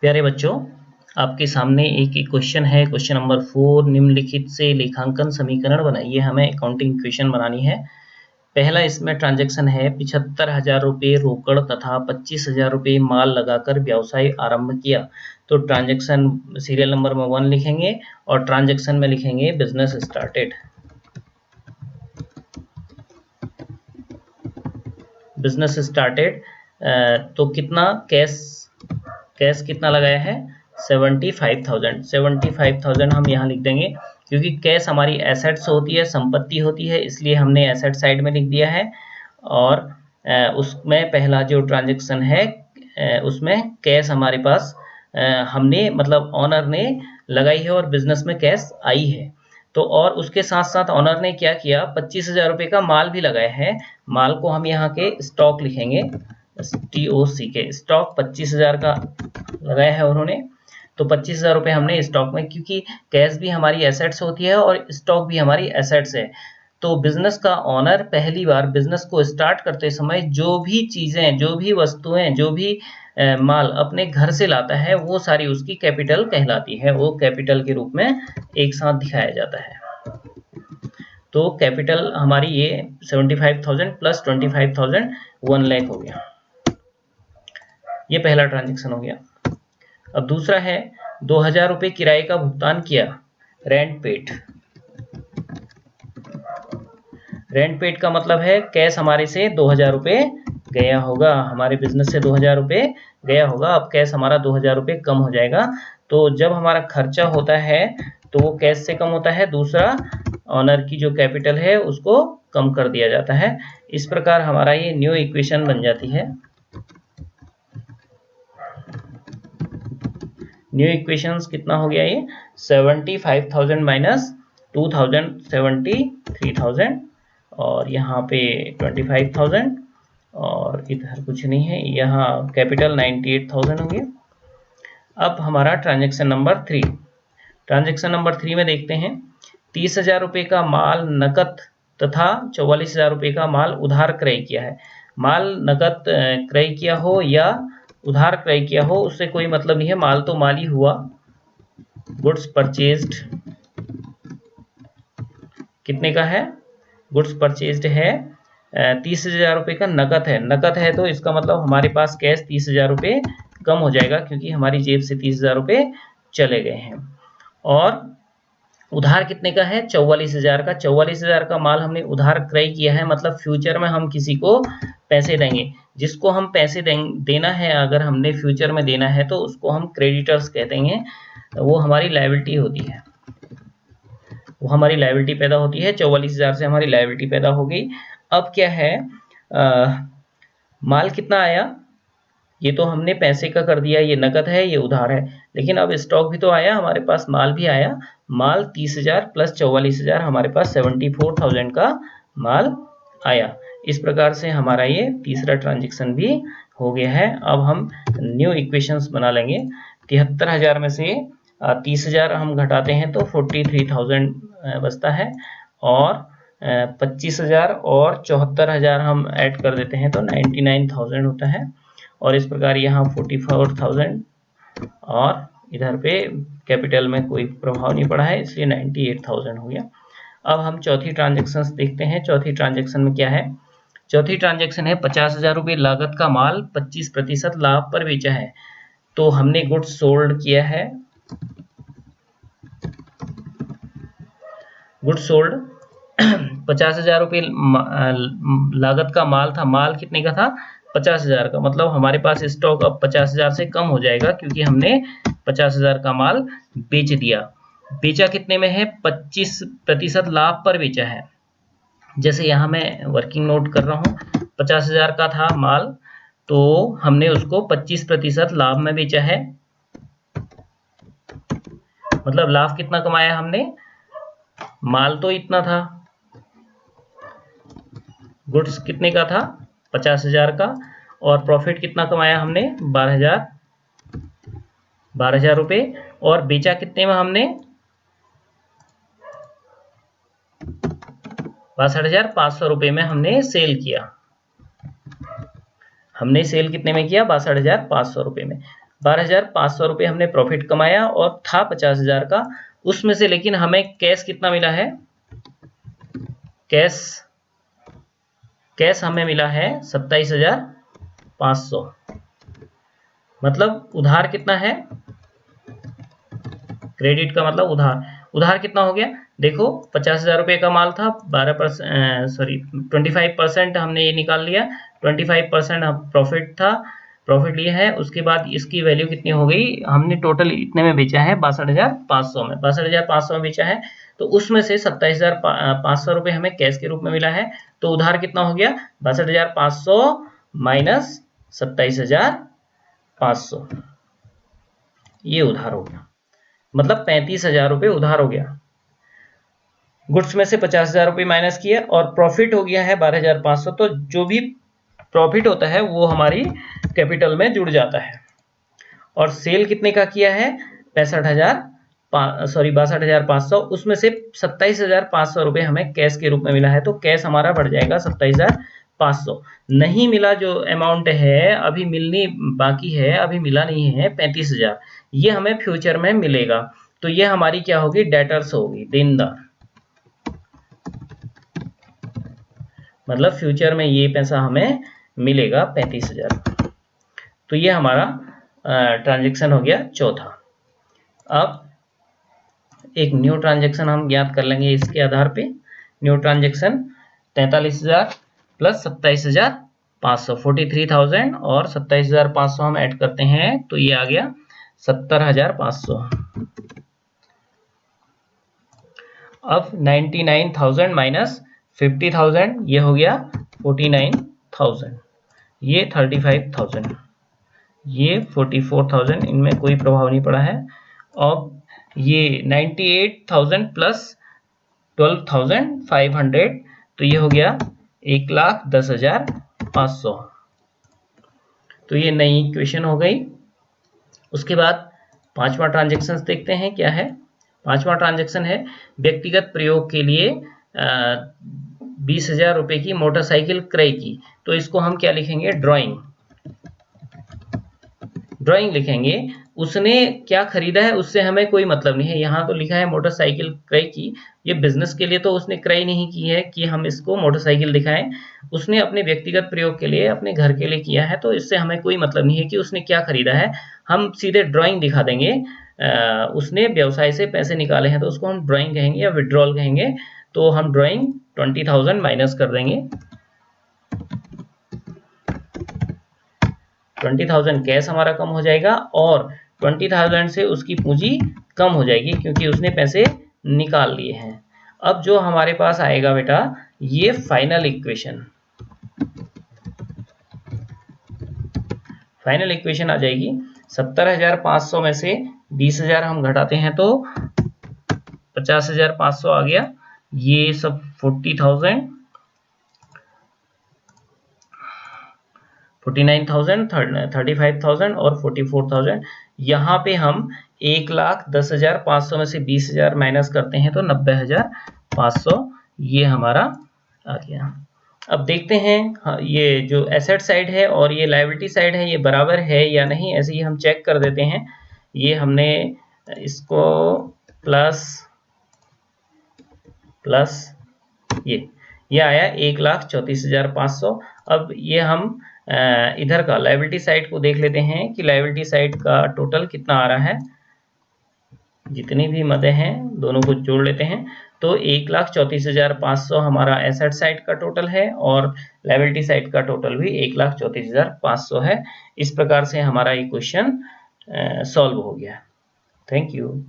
प्यारे बच्चों, आपके सामने एक क्वेश्चन है। क्वेश्चन नंबर 4, निम्नलिखित से लेखांकन समीकरण बनाइए। हमें अकाउंटिंग इक्वेशन बनानी है। पहला इसमें ट्रांजैक्शन है 75,000 रुपये रोकड़ तथा 25,000 रुपये माल लगाकर व्यवसाय आरंभ किया। तो ट्रांजैक्शन सीरियल नंबर में 1 लिखेंगे और ट्रांजैक्शन में लिखेंगे बिजनेस स्टार्टेड। बिजनेस स्टार्टेड तो कितना कैश कितना लगाया है 75,000। 75,000 हम यहाँ लिख देंगे क्योंकि कैश हमारी एसेट्स होती है, संपत्ति होती है, इसलिए हमने एसेट साइड में लिख दिया है। और उसमें पहला जो ट्रांजैक्शन है उसमें कैश हमारे पास हमने मतलब ऑनर ने लगाई है और बिजनेस में कैश आई है। तो और उसके साथ साथ ऑनर ने क्या किया, 25,000 रुपये का माल भी लगाया है। माल को हम यहाँ के स्टॉक लिखेंगे, STOC के स्टॉक 25,000 का लगाया है उन्होंने। तो 25,000 रुपये हमने स्टॉक में, क्योंकि कैश भी हमारी एसेट्स होती है और स्टॉक भी हमारी एसेट्स है। तो बिजनेस का ऑनर पहली बार बिजनेस को स्टार्ट करते समय जो भी चीजें, जो भी वस्तुएं, जो भी माल अपने घर से लाता है वो सारी उसकी कैपिटल कहलाती है। वो कैपिटल के रूप में एक साथ दिखाया जाता है। तो कैपिटल हमारी ये 75,000 प्लस 25,000 1 लाख हो गया। ये पहला ट्रांजैक्शन हो गया। अब दूसरा है 2,000 रुपये किराए का भुगतान किया, रेंट पेड। रेंट पेड का मतलब है कैश हमारे से 2,000 रुपये गया होगा, हमारे बिजनेस से 2,000 रुपये गया होगा। अब कैश हमारा 2,000 रुपये कम हो जाएगा। तो जब हमारा खर्चा होता है तो वो कैश से कम होता है, दूसरा ऑनर की जो कैपिटल है उसको कम कर दिया जाता है। इस प्रकार हमारा ये न्यू इक्वेशन बन जाती है। न्यू इक्वेशंस कितना हो गया ये 75,000 माइनस 2,000 73,000 और यहाँ पे 25,000 और इधर कुछ नहीं है, यहाँ कैपिटल 98,000 हो गया। अब हमारा ट्रांजैक्शन नंबर 3। ट्रांजैक्शन नंबर 3 में देखते हैं 30,000 रुपये का माल नकद तथा 44,000 रुपये का माल उधार क्रय किया है। माल नकद क्रय किया हो या उधार क्रय किया हो उससे कोई मतलब नहीं है, माल तो माल ही हुआ। गुड्स परचेज्ड कितने का है, गुड्स परचेज्ड है 30,000 रुपये का नकद है। नकद है तो इसका मतलब हमारे पास कैश 30,000 रुपये कम हो जाएगा क्योंकि हमारी जेब से 30,000 रुपये चले गए हैं। और उधार कितने का है 44,000 का। 44,000 का माल हमने उधार क्रय किया है, मतलब फ्यूचर में हम किसी को पैसे देंगे। जिसको हम पैसे देना है, अगर हमने फ्यूचर में देना है तो उसको हम क्रेडिटर्स कहते हैं। वो हमारी लायबिलिटी होती है, वो हमारी लायबिलिटी पैदा होती है। 44,000 से हमारी लायबिलिटी पैदा हो गई। अब क्या है, माल कितना आया, ये तो हमने पैसे का कर दिया, ये नकद है, ये उधार है। लेकिन अब स्टॉक भी तो आया, हमारे पास माल भी आया। माल 30,000 प्लस 44,000 हमारे पास 74,000 का माल आया। इस प्रकार से हमारा ये तीसरा ट्रांजैक्शन भी हो गया है। अब हम न्यू इक्वेशंस बना लेंगे। 73,000 में से 30,000 हम घटाते हैं तो 43,000 बचता है और 25,000 और 74,000 हम ऐड कर देते हैं तो 99,000 होता है। और इस प्रकार यहाँ 44,000 और इधर पे कैपिटल में कोई प्रभाव नहीं पड़ा है, इसलिए 98,000 हो गया। अब हम चौथी ट्रांजैक्शन देखते हैं। चौथी ट्रांजैक्शन में क्या है, चौथी ट्रांजैक्शन है 50,000 रुपये लागत का माल 25% लाभ पर बेचा है। तो हमने गुड्स सोल्ड किया है, गुड्स सोल्ड 50,000 रुपये लागत का माल था। माल कितने का था 50,000 का, मतलब हमारे पास स्टॉक अब 50,000 से कम हो जाएगा क्योंकि हमने 50,000 का माल बेच दिया। बेचा कितने में है 25% लाभ पर बेचा है। जैसे यहाँ मैं वर्किंग नोट कर रहा हूँ, 50,000 का था माल तो हमने उसको 25% लाभ में बेचा है। मतलब लाभ कितना कमाया हमने, माल तो इतना था, गुड्स कितने का था 50,000 का, और प्रॉफिट कितना कमाया हमने 12,000 रुपये। और बेचा कितने में हमने 62,500 रुपये में हमने सेल किया। हमने सेल कितने में किया 62,500 रुपये में। 12,500 रुपये हमने प्रॉफिट कमाया और था 50,000 का, उसमें से लेकिन हमें कैश कितना मिला है, कैश हमें मिला है 27,500। मतलब उधार कितना है, क्रेडिट का मतलब उधार कितना हो गया, देखो 50,000 रुपये का माल था, 25% हमने ये निकाल लिया, 25% प्रॉफिट था, प्रॉफिट लिया है। उसके बाद इसकी वैल्यू कितनी हो गई, हमने टोटल इतने में बेचा है 62,500 में, 62,500 में बेचा है, तो उसमें से 27,500 रुपये हमें कैश के रूप में मिला है। तो उधार कितना हो गया, 62,500 माइनस 27,500, ये उधार हो गया, मतलब 35,000 रुपये उधार हो गया। गुड्स में से 50,000 रुपये माइनस किया और प्रॉफिट हो गया है 12,500, तो जो भी प्रॉफिट होता है वो हमारी कैपिटल में जुड़ जाता है। और सेल कितने का किया है, 62,500, उसमें से 27,500 रुपये हमें कैश के रूप में मिला है, तो कैश हमारा बढ़ जाएगा 27,500। नहीं मिला जो अमाउंट है, अभी मिलनी बाकी है, अभी मिला नहीं है 35,000, ये हमें फ्यूचर में मिलेगा, तो ये हमारी क्या होगी, डेटर्स होगी, देनदार। मतलब फ्यूचर में ये पैसा हमें मिलेगा 35,000। तो ये हमारा ट्रांजैक्शन हो गया चौथा। अब एक न्यू ट्रांजैक्शन हम ज्ञात कर लेंगे इसके आधार पे। न्यू ट्रांजैक्शन 43,000 प्लस 27,500, 43,000 और 27,500 हम ऐड करते हैं तो ये आ गया 70,500। अब 99,000 माइनस 50,000, ये हो गया 49,000, ये 35,000, ये 44,000, इनमें कोई प्रभाव नहीं पड़ा है। अब ये 98,000 प्लस 12,500, तो ये हो गया 1,10,500। तो ये नई इक्वेशन हो गई। उसके बाद पांचवा ट्रांजैक्शन देखते हैं क्या है। पांचवा ट्रांजैक्शन है व्यक्तिगत प्रयोग के लिए 20,000 रुपये की मोटरसाइकिल क्रय की। तो इसको हम क्या लिखेंगे, ड्राइंग लिखेंगे। उसने क्या खरीदा है उससे हमें कोई मतलब नहीं है, यहाँ तो लिखा है मोटरसाइकिल क्रय की, ये बिजनेस के लिए तो उसने क्रय नहीं की है कि हम इसको मोटरसाइकिल दिखाएं, उसने अपने व्यक्तिगत प्रयोग के लिए, अपने घर के लिए किया है, तो इससे हमें कोई मतलब नहीं है कि उसने क्या खरीदा है, हम सीधे ड्राइंग दिखा देंगे। उसने व्यवसाय से पैसे निकाले हैं तो उसको हम ड्राइंग कहेंगे या विड्रॉल कहेंगे। तो हम ड्राइंग 20,000 माइनस कर देंगे, 20,000 कैश हमारा कम हो जाएगा और 20,000 से उसकी पूंजी कम हो जाएगी क्योंकि उसने पैसे निकाल लिए हैं। अब जो हमारे पास आएगा बेटा, ये फाइनल इक्वेशन आ जाएगी। 70,500 में से 20,000 हम घटाते हैं तो 50,500 आ गया, ये सब 40,000, 49,000, 35,000 और 44,000। यहाँ पे हम 1,10,500 में से 20,000 माइनस करते हैं तो 90,500, ये हमारा आ गया। अब देखते हैं ये जो एसेट साइड है और ये लायबिलिटी साइड है, ये बराबर है या नहीं, ऐसे ही हम चेक कर देते हैं। ये हमने इसको प्लस ये आया 1,34,500। अब ये हम इधर का लायबिलिटी साइड को देख लेते हैं कि लायबिलिटी साइड का टोटल कितना आ रहा है। जितनी भी मदें हैं दोनों को जोड़ लेते हैं तो 1,34,500 हमारा एसेट साइड का टोटल है और लायबिलिटी साइड का टोटल भी 1,34,500 है। इस प्रकार से हमारा इक्वेशन सॉल्व हो गया। Thank you.